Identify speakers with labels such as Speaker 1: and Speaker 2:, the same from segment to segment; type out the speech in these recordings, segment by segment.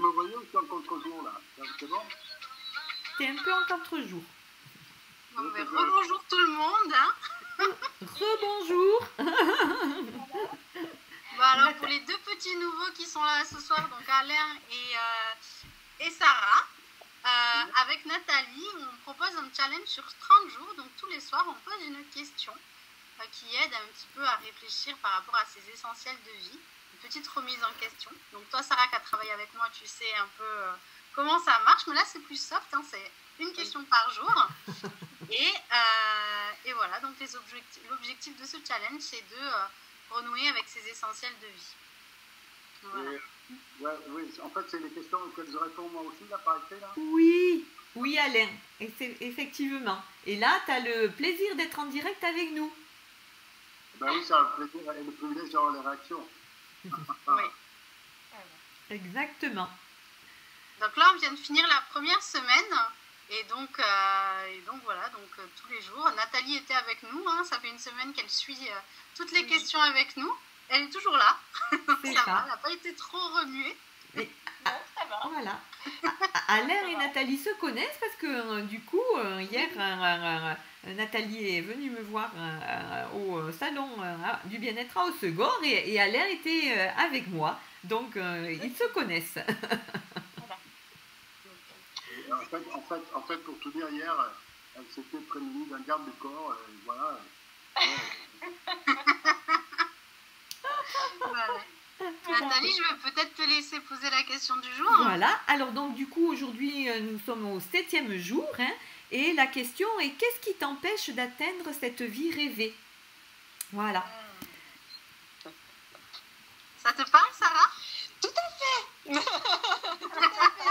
Speaker 1: me voyez ou c'est en contre-jour là? C'est bon?
Speaker 2: T'es un peu en contre-jour.
Speaker 3: Bon, ben, rebonjour tout le monde. Hein.
Speaker 2: Rebonjour.
Speaker 3: Bon, alors pour les deux petits nouveaux qui sont là ce soir, donc Alain et Sarah, avec Nathalie, on propose un challenge sur 30 jours. Donc tous les soirs, on pose une question qui aide un petit peu à réfléchir par rapport à ces essentiels de vie. Une petite remise en question. Donc toi, Sarah, qui a travaillé avec moi, tu sais un peu comment ça marche. Mais là, c'est plus soft. Hein, c'est une question par jour. Et voilà, donc l'objectif de ce challenge, c'est de renouer avec ces essentiels de vie.
Speaker 1: Voilà. Oui, en fait, c'est les questions auxquelles je réponds moi aussi, là, par écrit, là.
Speaker 2: Oui, Alain, effectivement. Et là, tu as le plaisir d'être en direct avec nous.
Speaker 1: Ben oui, ça a le plaisir et le privilège d'avoir les réactions.
Speaker 3: Oui.
Speaker 2: Exactement.
Speaker 3: Donc là, on vient de finir la première semaine. Et donc voilà, donc tous les jours. Nathalie était avec nous, hein, ça fait une semaine qu'elle suit toutes les questions avec nous. Elle est toujours là. Ça va, elle n'a pas été trop remuée.
Speaker 2: Non, ça va. Voilà. Alain et Nathalie se connaissent parce que du coup, hier, Nathalie est venue me voir au salon du bien-être à Haussegor et Alain était avec moi. Donc, ils se connaissent.
Speaker 1: En fait, pour tout dire, hier, elle s'était prémunie d'un garde du corps, voilà.
Speaker 3: Voilà. Nathalie, je vais peut-être te laisser poser la question du jour.
Speaker 2: Voilà, alors donc du coup, aujourd'hui, nous sommes au 7e jour, hein, et la question est, qu'est-ce qui t'empêche d'atteindre cette vie rêvée? Voilà.
Speaker 3: Ça te parle, Sarah?
Speaker 4: Tout à fait. Tout à fait.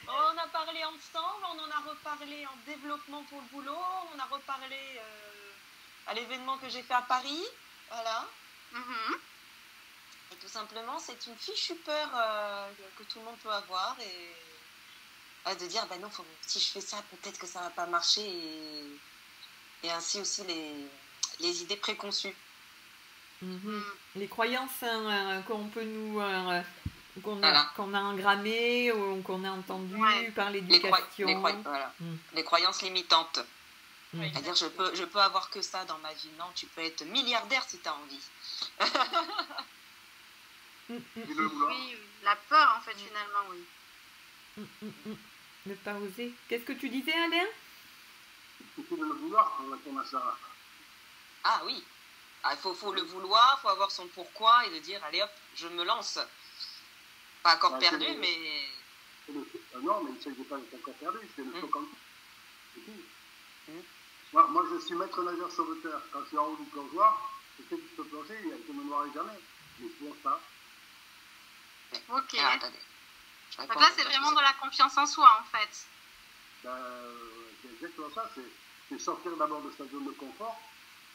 Speaker 4: On a parlé ensemble, on en a reparlé en développement pour le boulot, on a reparlé à l'événement que j'ai fait à Paris, voilà. Et tout simplement, c'est une fichue peur que tout le monde peut avoir et de dire, ben non, si je fais ça, peut-être que ça va pas marcher et ainsi aussi les idées préconçues.
Speaker 2: Les croyances qu'on peut nous... qu'on a engrammé ou qu'on a entendu par l'éducation.
Speaker 4: Les croyances limitantes. C'est-à-dire, je peux avoir que ça dans ma vie. Non, tu peux être milliardaire si tu as envie.
Speaker 3: Oui, la peur, en fait, finalement, oui.
Speaker 2: Ne pas oser. Qu'est-ce que tu disais, Alain?
Speaker 1: Il faut le vouloir pour répondre à ça.
Speaker 4: Ah oui. Il faut le vouloir, il faut avoir son pourquoi et de dire, allez hop, je me lance. Pas encore perdu, mais...
Speaker 1: Non, mais il ne s'agit pas d'être encore perdu, c'est le saut comme ça. Moi, je suis maître nageur sauveteur. Quand je suis en haut du plongeoir, je sais que je peux plonger, je ne me noierai jamais. Mais je ne plonge pas.
Speaker 3: Ok. Donc là, c'est vraiment de la confiance en soi, en fait.
Speaker 1: C'est exactement ça. C'est sortir d'abord de sa zone de confort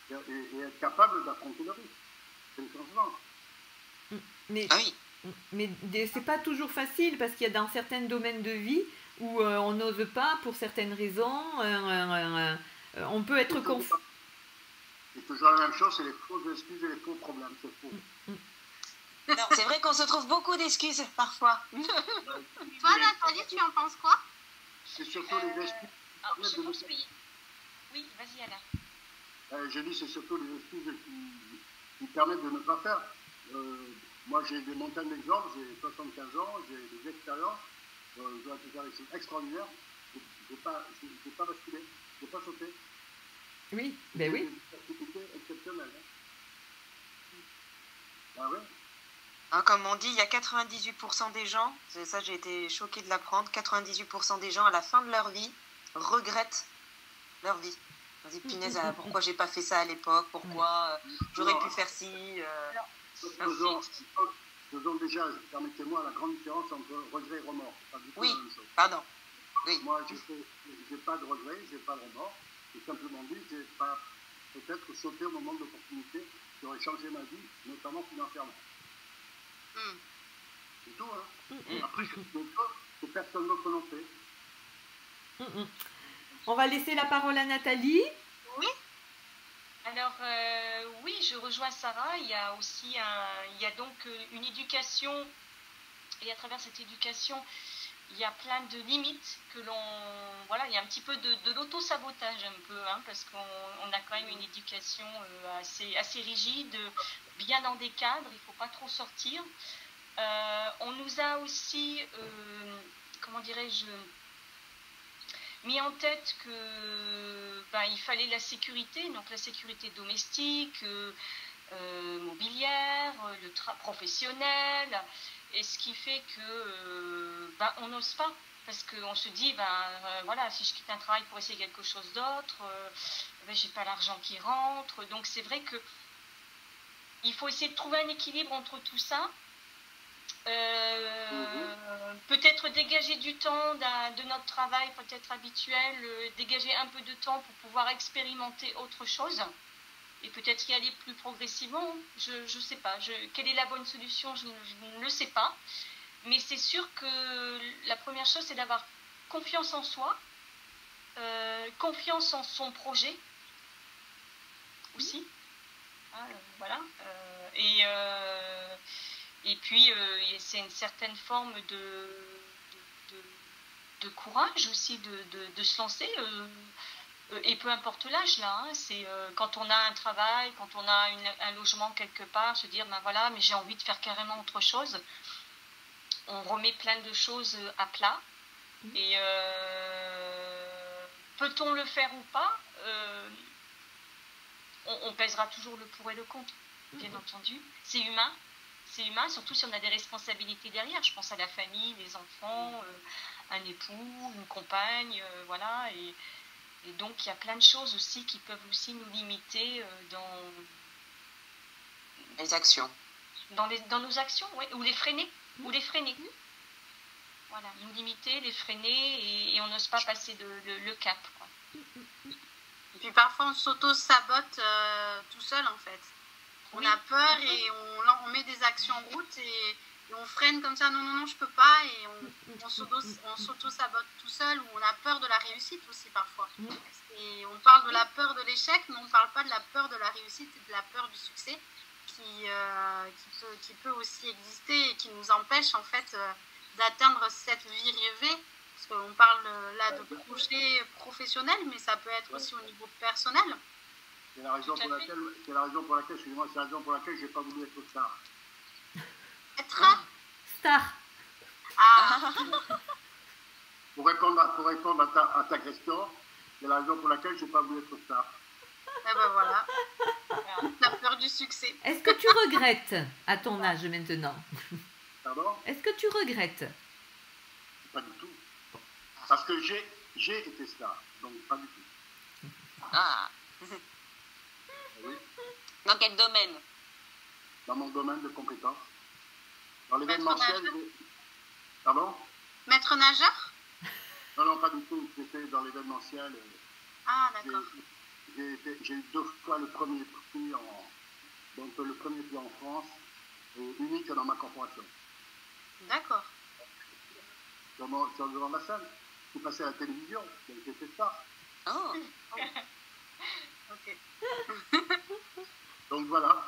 Speaker 1: et être capable d'affronter le risque. C'est le changement.
Speaker 2: Mais c'est pas toujours facile parce qu'il y a dans certains domaines de vie où on n'ose pas pour certaines raisons. On peut être confus.
Speaker 1: C'est toujours la même chose, c'est les fausses excuses et les faux problèmes. C'est faux.
Speaker 4: Non, c'est vrai qu'on se trouve beaucoup d'excuses parfois.
Speaker 3: Toi, Nathalie, tu en penses quoi?
Speaker 1: C'est surtout les excuses.
Speaker 5: Je pense que oui, vas-y, Alain.
Speaker 1: Je dis c'est surtout les excuses qui permettent de ne pas faire. Moi, j'ai des montagnes d'exemples, j'ai 75 ans, j'ai des expériences, j'ai un truc extraordinaire. Je n'ai pas basculé, je n'ai pas sauté.
Speaker 2: Oui, ben oui.
Speaker 1: C'est une activité exceptionnelle. Ah oui.
Speaker 4: Comme on dit, il y a 98% des gens, ça j'ai été choquée de l'apprendre, 98% des gens à la fin de leur vie regrettent leur vie. On dit, punaise, pourquoi j'ai pas fait ça à l'époque, pourquoi j'aurais pu faire ci.
Speaker 1: Faisons déjà, permettez-moi, la grande différence entre regret et remords. Pas du tout
Speaker 4: oui,
Speaker 1: la même chose.
Speaker 4: Pardon. Oui.
Speaker 1: Moi, je n'ai pas de regret, je n'ai pas de remords. J'ai simplement dit, je n'ai pas peut-être sauté au moment de l'opportunité qui aurait changé ma vie, notamment financièrement. C'est tout, hein. Après, c'est une chose que personne d'autre n'en fait.
Speaker 2: On va laisser la parole à Nathalie.
Speaker 3: Oui.
Speaker 5: Alors, oui, je rejoins Sarah. Il y a aussi donc une éducation Et à travers cette éducation, il y a plein de limites que l'on... Voilà, il y a un petit peu de l'auto-sabotage un peu, hein, parce qu'on a quand même une éducation assez rigide, bien dans des cadres, il ne faut pas trop sortir. On nous a aussi, comment dirais-je, mis en tête que il fallait la sécurité, donc la sécurité domestique, mobilière, professionnelle, et ce qui fait que on n'ose pas, parce qu'on se dit voilà, si je quitte un travail pour essayer quelque chose d'autre, j'ai pas l'argent qui rentre. Donc c'est vrai que il faut essayer de trouver un équilibre entre tout ça. Peut-être dégager du temps de notre travail peut-être habituel, dégager un peu de temps pour pouvoir expérimenter autre chose et peut-être y aller plus progressivement. Je ne sais pas, quelle est la bonne solution, je ne le sais pas, mais c'est sûr que la première chose c'est d'avoir confiance en soi, confiance en son projet aussi, hein, voilà, et puis, c'est une certaine forme de courage aussi de se lancer. Et peu importe l'âge, là. Hein, c'est quand on a un travail, quand on a un logement quelque part, se dire, voilà, mais j'ai envie de faire carrément autre chose. On remet plein de choses à plat. Et peut-on le faire ou pas, on pèsera toujours le pour et le contre, bien entendu. C'est humain. C'est humain, surtout si on a des responsabilités derrière. Je pense à la famille, les enfants, un époux, une compagne, voilà. Et donc, il y a plein de choses aussi qui peuvent aussi nous limiter dans
Speaker 4: les actions.
Speaker 5: Dans nos actions, oui, ou les freiner. Voilà, nous limiter, les freiner, et on n'ose pas passer le cap, quoi.
Speaker 3: Et puis parfois, on s'auto-sabote tout seul, en fait. On a peur et on met des actions en route et on freine comme ça, non, je peux pas, et on s'auto-sabote tout seul, ou on a peur de la réussite aussi parfois. Et on parle de la peur de l'échec, mais on ne parle pas de la peur de la réussite et de la peur du succès qui peut aussi exister et qui nous empêche en fait d'atteindre cette vie rêvée. Parce qu'on parle là de projet professionnel, mais ça peut être aussi au niveau personnel.
Speaker 1: C'est la raison pour laquelle, excusez-moi, c'est la raison pour laquelle je n'ai pas voulu être star.
Speaker 3: Être
Speaker 2: star.
Speaker 3: Ah.
Speaker 1: Pour répondre à ta question, c'est la raison pour laquelle je n'ai pas voulu être star.
Speaker 3: Et ben voilà. La peur du succès.
Speaker 2: Est-ce que tu regrettes à ton âge maintenant?
Speaker 1: Pardon?
Speaker 2: Est-ce que tu regrettes?
Speaker 1: Pas du tout. Parce que j'ai été star, donc pas du tout.
Speaker 4: Ah.
Speaker 1: Oui.
Speaker 4: Dans quel domaine?
Speaker 1: Dans mon domaine de compétences. Dans l'événementiel. Pardon?
Speaker 3: Maître nageur?
Speaker 1: Non, pas du tout. J'étais dans l'événementiel.
Speaker 3: Ah, d'accord.
Speaker 1: J'ai eu 2 fois le premier prix en France, unique dans ma corporation.
Speaker 3: D'accord.
Speaker 1: Sur devant la scène. Je suis passé à la télévision, j'étais star.
Speaker 4: Oh.
Speaker 3: Ok.
Speaker 1: Donc voilà.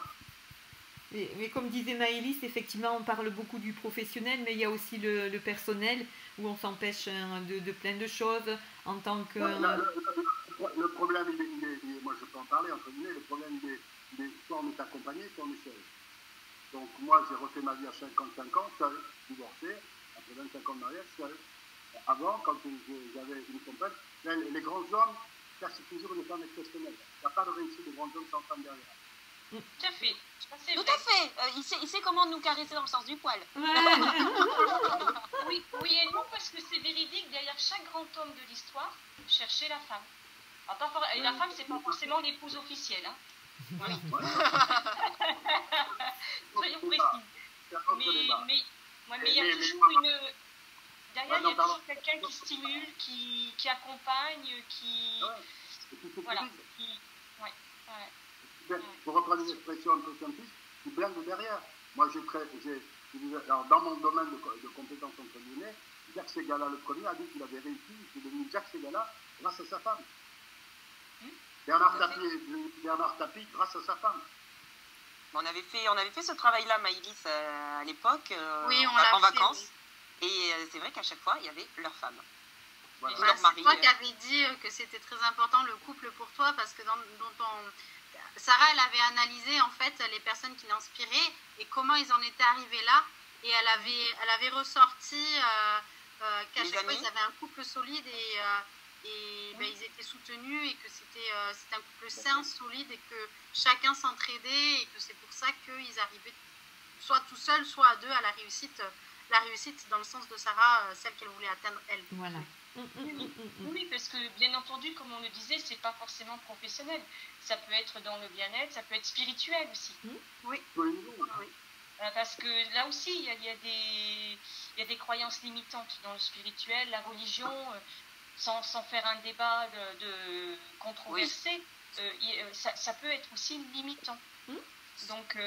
Speaker 2: Mais comme disait Maëlys, effectivement, on parle beaucoup du professionnel, mais il y a aussi le personnel, où on s'empêche de plein de choses en tant que...
Speaker 1: Le problème, moi je peux en parler, entre guillemets, le problème, il est soit on est accompagné, soit on est seul. Donc moi, j'ai refait ma vie à 55 ans, seul, divorcé, après 25 ans de mariage, seul. Avant, quand j'avais une compagne, les grands hommes cherchent toujours une femme exceptionnelle. Il n'y a pas de réussite de grands hommes sans femme derrière.
Speaker 5: Tout à fait.
Speaker 4: Tout à fait. Il sait comment nous caresser dans le sens du poil.
Speaker 2: Ouais.
Speaker 5: Oui et non, parce que c'est véridique, derrière chaque grand homme de l'histoire, chercher la femme. Alors, et la femme, c'est pas forcément l'épouse officielle. Hein. Oui. Soyons précis. Mais il y a toujours derrière, il y a toujours quelqu'un qui stimule, qui accompagne, qui... Voilà.
Speaker 1: Pour reprendre une expression un peu scientifique, qui blinde derrière. Moi, alors, dans mon domaine de compétences entre guillemets, Jacques Ségala, le premier, a dit qu'il avait réussi, il est devenu Jacques Ségala grâce à sa femme. Bernard Tapie, grâce à sa femme.
Speaker 4: On avait fait ce travail-là, Maïlis, à l'époque,
Speaker 3: Oui, on
Speaker 4: en
Speaker 3: l'a fait,
Speaker 4: vacances.
Speaker 3: oui.
Speaker 4: Et c'est vrai qu'à chaque fois, il y avait leur femme.
Speaker 1: Voilà.
Speaker 4: Leur
Speaker 3: C'est
Speaker 4: mari.
Speaker 3: toi qui avais dit que c'était très important le couple pour toi parce que Sarah, elle avait analysé en fait les personnes qui l'inspiraient et comment ils en étaient arrivés là et elle avait ressorti qu'à
Speaker 4: Les
Speaker 3: chaque fois
Speaker 4: amis.
Speaker 3: ils avaient un couple solide et ben, ils étaient soutenus et que c'était un couple sain, solide et que chacun s'entraidait et que c'est pour ça qu'ils arrivaient soit tout seuls, soit à deux à la réussite dans le sens de Sarah, celle qu'elle voulait atteindre elle.
Speaker 2: Voilà.
Speaker 5: Oui, parce que bien entendu, comme on le disait, c'est pas forcément professionnel. Ça peut être dans le bien-être, ça peut être spirituel aussi.
Speaker 3: Oui.
Speaker 5: Parce que là aussi, il y a des croyances limitantes dans le spirituel, la religion, sans faire un débat de controversé, ça peut être aussi limitant. Donc,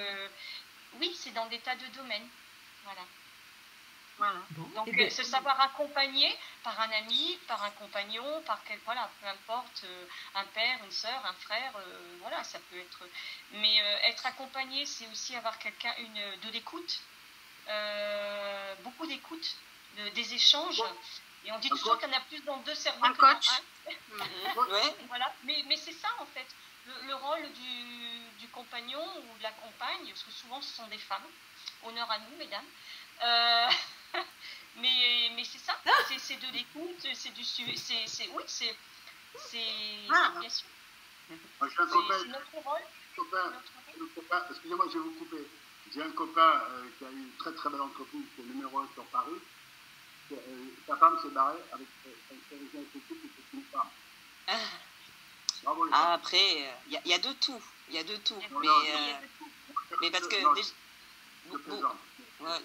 Speaker 5: oui, c'est dans des tas de domaines. Voilà.
Speaker 2: Bon,
Speaker 5: Donc, se savoir accompagner par un ami, par un compagnon, peu importe, un père, une sœur, un frère, voilà, ça peut être. Mais être accompagné, c'est aussi avoir quelqu'un, de l'écoute, beaucoup d'écoute, des échanges. Et on dit toujours qu'il y en a plus dans deux cerveaux que
Speaker 3: coach.
Speaker 5: dans un.
Speaker 4: Ouais.
Speaker 5: Voilà. Mais c'est ça, en fait, le rôle du compagnon ou de la compagne, parce que souvent ce sont des femmes. Honneur à nous, mesdames. Mais c'est ça, c'est de l'écoute, c'est du suivi, c'est bien sûr.
Speaker 1: J'ai un copain,
Speaker 5: C'est notre rôle.
Speaker 1: excusez-moi, je vais vous couper. J'ai un copain qui a eu une très très belle entreprise, qui est numéro 1 sur Paris. Sa femme s'est barrée avec une couple et c'est une femme. Bravo, les femmes.
Speaker 4: Après, il y a de tout. Il y a de tout. Mais parce que...
Speaker 1: Je plaisante.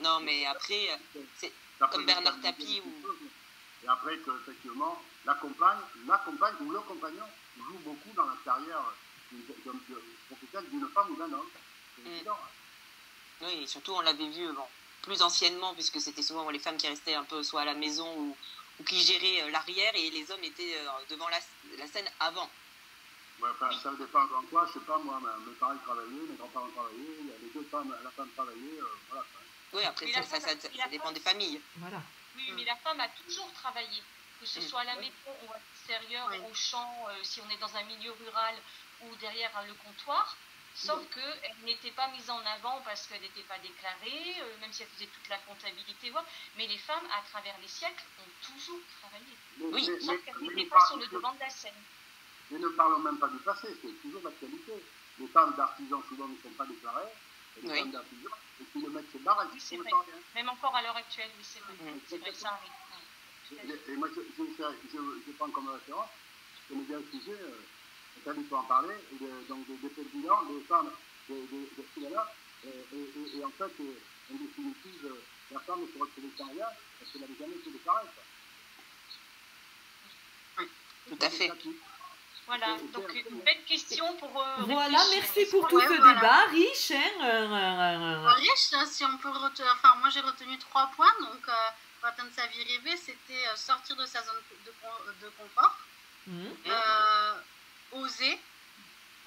Speaker 4: non, mais après, c'est comme Bernard Tapie ou...
Speaker 1: Et après qu'effectivement, la compagne ou le compagnon joue beaucoup dans la carrière professionnelle d'une femme ou d'un homme. C'est évident.
Speaker 4: Oui, surtout on l'avait vu plus anciennement, puisque c'était souvent les femmes qui restaient un peu soit à la maison ou qui géraient l'arrière et les hommes étaient devant la scène avant.
Speaker 1: Ouais, enfin, ça dépend de quoi, je sais pas, moi, mes parents travaillaient, mes grands-parents travaillaient, les deux femmes, la femme travaillait, voilà.
Speaker 4: Oui, après ça dépend des familles.
Speaker 2: Voilà.
Speaker 5: Oui, mais la femme a toujours travaillé, que ce soit à la maison ou à l'extérieur, au champ, si on est dans un milieu rural ou derrière le comptoir, sauf qu'elle n'était pas mise en avant parce qu'elle n'était pas déclarée, même si elle faisait toute la comptabilité, mais les femmes, à travers les siècles, ont toujours travaillé. Sauf qu'elles n'étaient pas sur le devant de la scène.
Speaker 1: Mais ne parlons même pas du passé, c'est toujours d'actualité. Les femmes d'artisans souvent ne sont pas déclarées, les femmes d'artisans, et puis le mec se barre, elle dit
Speaker 5: vrai. Même encore à l'heure actuelle, oui, c'est vrai. C'est vrai que ça arrive.
Speaker 1: Et moi, je prends comme référence, je connais bien le sujet, il faut en parler, donc des présidents, des femmes, des là, et en fait, en définitive, la femme se retrouvait sans rien, parce qu'elle n'avait jamais été déclarée.
Speaker 4: Tout à fait.
Speaker 5: Voilà, donc une belle question pour...
Speaker 2: voilà, merci pour tout ce débat, riche.
Speaker 3: Riche, si on peut enfin moi j'ai retenu 3 points, donc pour atteindre sa vie rêvée, c'était sortir de sa zone de confort, oser,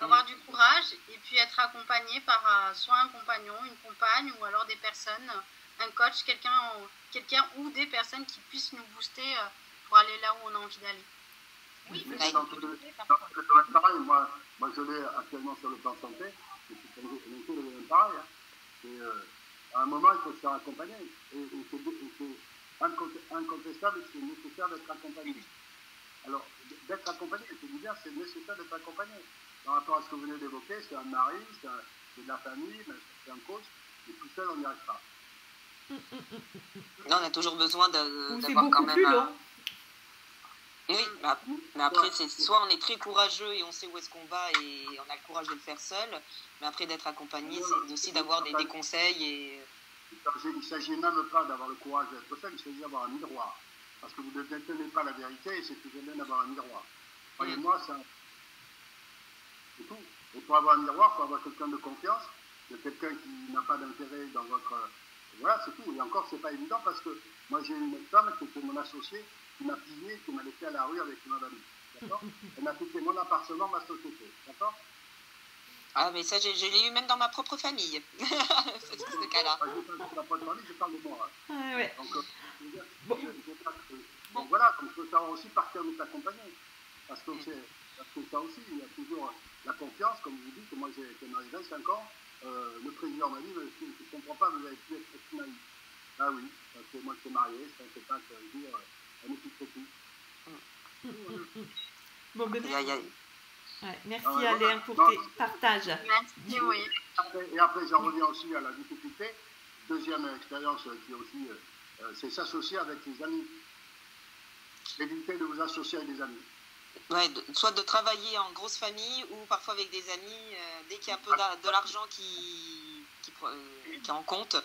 Speaker 3: avoir du courage, et puis être accompagné par soit un compagnon, une compagne, ou alors des personnes, un coach, quelqu'un ou des personnes qui puissent nous booster pour aller là où on a envie d'aller.
Speaker 5: Oui,
Speaker 1: dans tout le domaine pareil, moi je l'ai actuellement sur le plan santé, et c'est le domaine pareil. À un moment, il faut se faire accompagner. Et c'est incontestable, c'est nécessaire d'être accompagné. Alors, d'être accompagné, je dis bien, c'est nécessaire d'être accompagné. Par rapport à ce que vous venez d'évoquer, c'est un mari, c'est de la famille, c'est un coach, et tout seul, on n'y arrive pas.
Speaker 4: Non, on a toujours besoin d'avoir quand même... Oui, mais après, c'est soit on est très courageux et on sait où est-ce qu'on va et on a le courage de le faire seul, mais après d'être accompagné, c'est aussi d'avoir des conseils. Et...
Speaker 1: Il ne s'agit même pas d'avoir le courage d'être seul, il s'agit d'avoir un miroir. Parce que vous ne détenez pas la vérité et c'est toujours bien d'avoir un miroir. Croyez-moi, c'est tout. Et pour avoir un miroir, il faut avoir quelqu'un de confiance, quelqu'un qui n'a pas d'intérêt dans votre... Voilà, c'est tout. Et encore, c'est pas évident parce que moi, j'ai une femme qui était mon associée, qui m'a pillé, qui m'a laissé à la rue avec une amie. D'accord? Elle m'a coupé mon appartement, ma société. D'accord?
Speaker 4: Ah, mais ça, je l'ai eu même dans ma propre famille, ce cas-là.
Speaker 1: Je parle de la pointe famille, je parle de moi.
Speaker 2: Ouais.
Speaker 1: Donc, donc voilà, il faut savoir aussi par qui on est accompagné. Parce que ça aussi, il y a toujours la confiance, comme vous dites, moi j'ai été marié 25 ans, le président m'a dit, je ne comprends pas, vous avez pu être naïf. Ah oui, parce que moi je suis marié, je ne sais pas dire, on écoute tout.
Speaker 2: Bon, ben, ouais, merci
Speaker 1: voilà.
Speaker 2: Alain pour tes partages.
Speaker 3: Merci, oui.
Speaker 1: Et après, j'en reviens aussi à la difficulté. Deuxième expérience qui est aussi, c'est s'associer avec les amis. Éviter de vous associer avec des amis.
Speaker 4: Ouais, soit de travailler en grosse famille ou parfois avec des amis, dès qu'il y a un peu de l'argent qui est en compte,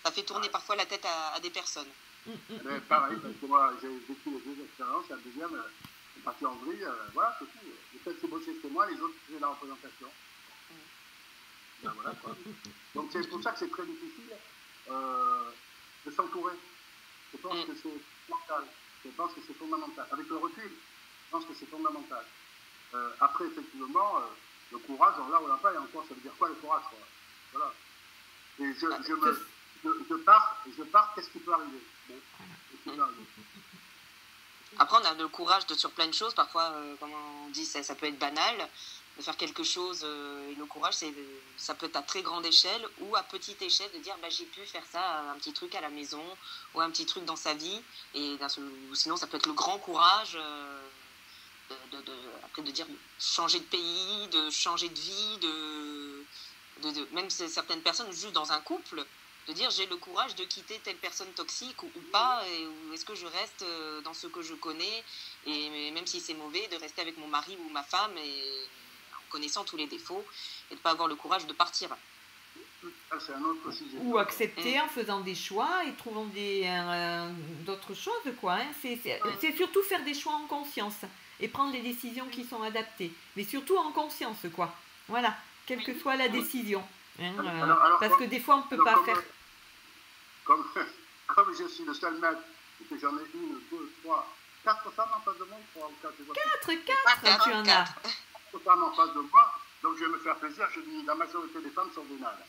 Speaker 4: ça fait tourner parfois la tête à des personnes.
Speaker 1: Mais pareil, parce que moi j'ai vécu les deux expériences, la deuxième, c'est parti en vrille, voilà, c'est tout. Les têtes c'est bossé chez moi, les autres faisaient la représentation. Ben, voilà, quoi. Donc c'est pour ça que c'est très difficile de s'entourer. Je pense que c'est fondamental. Je pense que c'est fondamental. Avec le recul, je pense que c'est fondamental. Après, effectivement, le courage, alors là, on l'a pas, et encore, ça veut dire quoi le courage, quoi. Voilà. Et je pars, qu'est-ce qui peut arriver? Bon,
Speaker 4: après, on a le courage sur plein de choses. Parfois, comme on dit, ça peut être banal de faire quelque chose. Et le courage, ça peut être à très grande échelle ou à petite échelle de dire j'ai pu faire ça, un petit truc à la maison ou un petit truc dans sa vie. Et sinon, ça peut être le grand courage après de dire changer de pays, de changer de vie, même certaines personnes, juste dans un couple, de dire j'ai le courage de quitter telle personne toxique ou pas, ou est-ce que je reste dans ce que je connais, et même si c'est mauvais, de rester avec mon mari ou ma femme en connaissant tous les défauts et de ne pas avoir le courage de partir.
Speaker 1: C'est un autre sujet.
Speaker 2: Ou accepter en faisant des choix et trouvant d'autres choses, quoi. Hein. C'est surtout faire des choix en conscience et prendre les décisions qui sont adaptées, mais surtout en conscience, quoi. Voilà, quelle que soit la décision. Hein, parce que des fois, on ne peut pas faire...
Speaker 1: Comme je suis le seul maître, et que j'en ai 1, 2, 3, 4 femmes en face de moi, 3 ou 4,
Speaker 2: 4, tu en as.
Speaker 1: 4 femmes en face de moi, donc je vais me faire plaisir, je dis, la majorité des femmes sont vénales.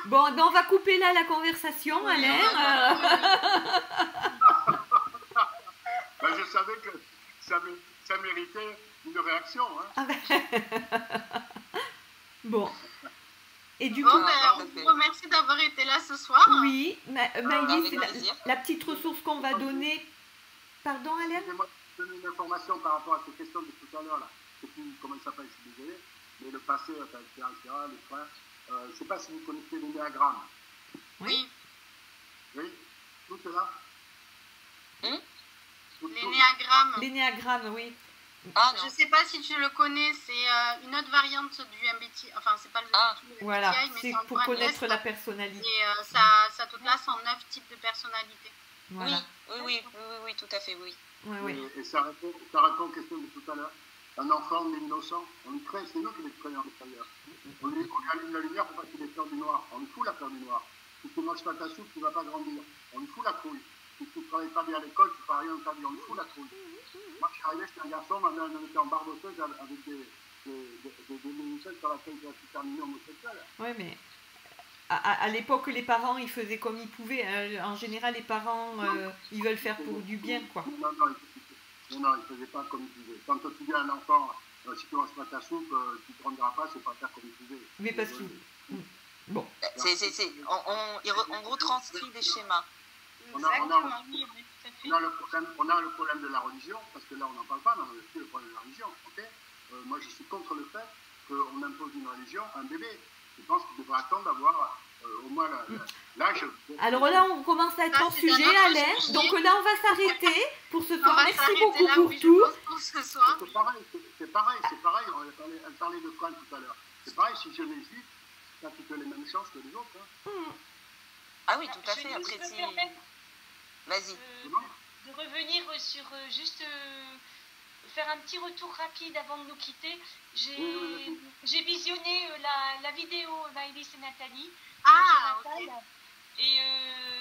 Speaker 2: Bon, ben on va couper là la conversation, Alain.
Speaker 1: Ben, je savais que ça méritait une réaction. Hein.
Speaker 2: Bon. Et du
Speaker 3: coup,
Speaker 2: coup,
Speaker 3: on vous remercie d'avoir été là ce soir.
Speaker 2: Oui, Maëlys, c'est la petite ressource qu'on va donner. Pardon, Alain?
Speaker 1: Excusez-moi, je donne une information par rapport à ces questions de tout à l'heure. Je ne sais plus comment il s'appelle, je suis désolé. Mais le passé, etc., les freins. Je ne sais pas si vous connaissez l'énéagramme.
Speaker 3: Oui.
Speaker 1: Oui, tout cela.
Speaker 2: L'énéagramme, oui.
Speaker 3: Je ne sais pas si tu le connais, c'est une autre variante du MBTI. Enfin, c'est pas le MBTI,
Speaker 2: voilà,
Speaker 3: mais
Speaker 2: c'est pour connaître la personnalité.
Speaker 3: Et ça te place en 9 types de personnalités.
Speaker 2: Voilà.
Speaker 4: Oui, tout à fait, oui.
Speaker 1: Et ça répond aux questions de tout à l'heure. Un enfant, on est innocent, on le crée, c'est nous qui les créons d'ailleurs. On allume la lumière pour pas qu'il ait peur du noir. On lui fout la peur du noir. Si tu ne manges pas ta soupe, tu ne vas pas grandir. On lui fout la trouille. Si tu ne travailles pas bien à l'école, tu ne feras rien de ta vie. On lui fout la trouille. Moi, je suis arrivé, j'étais un garçon, ma mère était en barboteuse avec des mini-selles sur laquelle j'ai pu terminer homosexuel.
Speaker 2: Oui, mais à l'époque, les parents, ils faisaient comme ils pouvaient. En général, les parents, ils veulent faire pour du bien, quoi.
Speaker 1: Non, ils ne faisaient pas comme ils pouvaient. Quand tu dis à un enfant, si tu ne manges pas ta soupe, tu ne te rendras pas, c'est pas faire comme ils pouvaient.
Speaker 2: Mais parce que... Bon.
Speaker 4: On retranscrit des schémas.
Speaker 1: On a le problème de la religion, parce que là, on n'en parle pas, mais on a aussi le problème de la religion. Okay, moi, je suis contre le fait qu'on impose une religion à un bébé. Je pense qu'il devrait attendre d'avoir au moins l'âge.
Speaker 2: Alors là, on commence à être en sujet, Alain. Donc là, on va s'arrêter pour ce soir. Merci beaucoup pour tout.
Speaker 1: C'est pareil. Elle parlait de frein tout à l'heure. C'est pareil, si je n'hésite, tu as les mêmes chances que les autres. Hein.
Speaker 4: Ah oui, tout à fait. Après, vas-y.
Speaker 5: De revenir sur juste faire un petit retour rapide avant de nous quitter. J'ai visionné la vidéo Maëlys et Nathalie.
Speaker 3: Ok.
Speaker 5: Et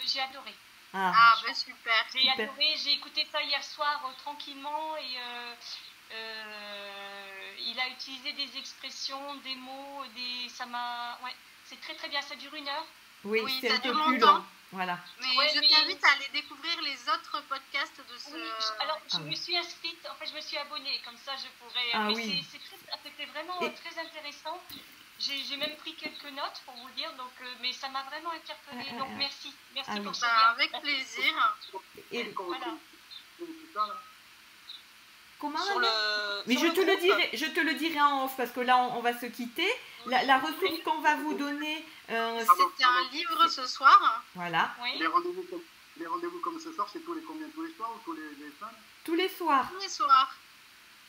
Speaker 5: j'ai adoré.
Speaker 3: Ben super.
Speaker 5: J'ai adoré, j'ai écouté ça hier soir tranquillement et il a utilisé des expressions, des mots, ça m'a... Ouais, c'est très très bien, ça dure 1 heure.
Speaker 2: Oui,
Speaker 3: Oui,
Speaker 2: c'est
Speaker 3: ça
Speaker 2: un peu
Speaker 3: dure
Speaker 2: plus
Speaker 3: longtemps.
Speaker 2: long. Voilà.
Speaker 3: Mais
Speaker 5: Ouais,
Speaker 3: je t'invite à aller découvrir les autres podcasts de ce...
Speaker 5: Oui, alors je
Speaker 2: Ah oui.
Speaker 5: me suis inscrite, en fait je me suis abonnée, comme ça je pourrais...
Speaker 2: Ah
Speaker 5: mais
Speaker 2: oui.
Speaker 5: c'était vraiment
Speaker 2: Et-
Speaker 5: très intéressant. J'ai même pris quelques notes pour vous dire, donc, mais ça m'a vraiment interpellée. Donc merci
Speaker 2: Ah oui.
Speaker 5: pour ce
Speaker 3: Bah,
Speaker 5: lien.
Speaker 3: avec plaisir.
Speaker 2: Et
Speaker 5: Voilà.
Speaker 1: C'est ça, là.
Speaker 2: comment
Speaker 4: Sur
Speaker 2: Alain
Speaker 4: le,
Speaker 2: Mais
Speaker 4: sur le groupe,
Speaker 2: je te le dirai en off parce que là on va se quitter. La ressource qu'on va vous donner,
Speaker 3: C'était un livre ce soir.
Speaker 2: voilà,
Speaker 5: Oui.
Speaker 1: Les rendez-vous comme ce soir, c'est tous les soirs ou tous les semaines?
Speaker 2: tous les soirs.
Speaker 3: Tous les soirs.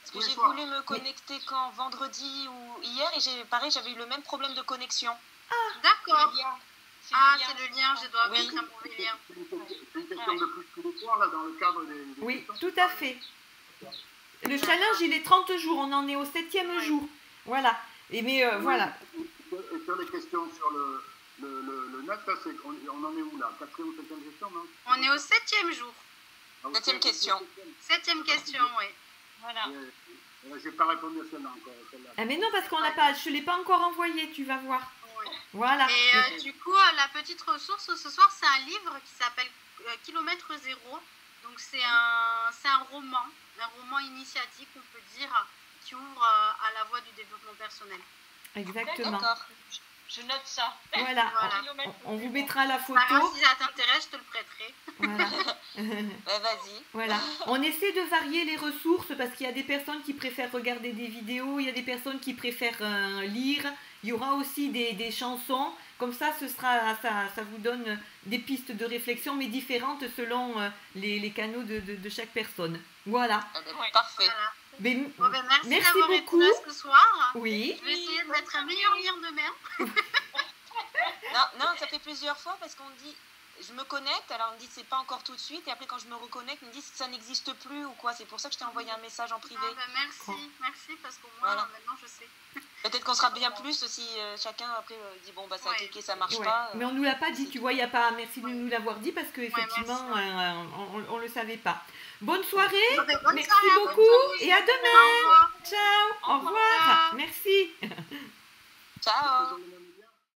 Speaker 4: parce que
Speaker 1: tous les
Speaker 4: j'ai
Speaker 1: soirs.
Speaker 4: voulu me connecter quand vendredi ou hier et pareil, j'avais eu le même problème de connexion.
Speaker 3: D'accord.
Speaker 5: Le lien.
Speaker 3: Ah,
Speaker 5: lien,
Speaker 3: c'est le lien, je dois
Speaker 4: Oui.
Speaker 3: mettre un mauvais lien.
Speaker 1: C'est une question de plus tous les soirs, là, dans le cadre des
Speaker 2: Oui,
Speaker 1: questions.
Speaker 2: tout à fait. Le challenge, il est 30 jours, on en est au 7e jour. Voilà. Et mais voilà.
Speaker 1: Et sur les questions sur le net, là, on en est où, là? 4e ou 5e question, non?
Speaker 3: On est au 7e jour.
Speaker 1: Ah, ok,
Speaker 4: 7e question.
Speaker 3: 7e question, oui.
Speaker 5: Voilà.
Speaker 1: J'ai pas répondu à celle-là encore. Celle-là.
Speaker 2: Ah mais non, parce qu'on l'a pas, je te l'ai pas encore envoyé, tu vas voir.
Speaker 3: Oui.
Speaker 2: Voilà.
Speaker 3: Et du coup, la petite ressource ce soir, c'est un livre qui s'appelle Kilomètre Zéro. Donc c'est un roman initiatique, on peut dire, qui ouvre à la voie du développement personnel.
Speaker 2: Exactement.
Speaker 4: D'accord.
Speaker 5: Je note ça.
Speaker 2: Voilà.
Speaker 3: Voilà.
Speaker 5: Kilomètre
Speaker 2: On vous
Speaker 5: zéro.
Speaker 2: mettra la
Speaker 3: Pas grave,
Speaker 2: photo.
Speaker 3: si ça t'intéresse, je te le prêterai.
Speaker 2: Voilà.
Speaker 4: Vas-y.
Speaker 2: Voilà. On essaie de varier les ressources parce qu'il y a des personnes qui préfèrent regarder des vidéos, il y a des personnes qui préfèrent lire. Il y aura aussi des chansons. Comme ça, ça vous donne des pistes de réflexion, mais différentes selon les canaux de chaque personne. Voilà.
Speaker 4: Ah ben,
Speaker 5: Ouais.
Speaker 4: parfait.
Speaker 3: Voilà.
Speaker 2: Mais,
Speaker 3: Bon, ben, merci
Speaker 2: Merci
Speaker 3: d'avoir été
Speaker 2: beaucoup.
Speaker 3: là ce soir.
Speaker 2: oui.
Speaker 3: Je vais essayer de mettre un meilleur lien demain.
Speaker 4: Non, ça fait plusieurs fois parce qu'on dit, je me connecte, alors on me dit c'est pas encore tout de suite, et après quand je me reconnecte, on me dit que ça n'existe plus ou quoi. C'est pour ça que je t'ai envoyé un message en privé.
Speaker 3: Ah, ben, merci parce qu'au moins
Speaker 4: Voilà.
Speaker 3: maintenant je sais.
Speaker 4: Peut-être qu'on sera bien plus si chacun après dit bon bah ça a
Speaker 3: Ouais.
Speaker 4: cliqué, ça marche
Speaker 2: Ouais.
Speaker 4: pas.
Speaker 2: Mais on nous l'a pas dit, tu vois, il y a pas. Merci de
Speaker 3: Ouais.
Speaker 2: nous l'avoir dit parce que effectivement,
Speaker 3: merci.
Speaker 2: on le savait pas. Bonne soirée.
Speaker 3: Bon, ben, bonne
Speaker 2: Merci
Speaker 3: soirée à
Speaker 2: beaucoup
Speaker 3: vous.
Speaker 2: et à
Speaker 3: Au
Speaker 2: demain.
Speaker 3: revoir.
Speaker 2: Ciao. Au
Speaker 5: Au
Speaker 2: revoir.
Speaker 3: revoir.
Speaker 2: Merci.
Speaker 4: Ciao.
Speaker 1: Toujours le même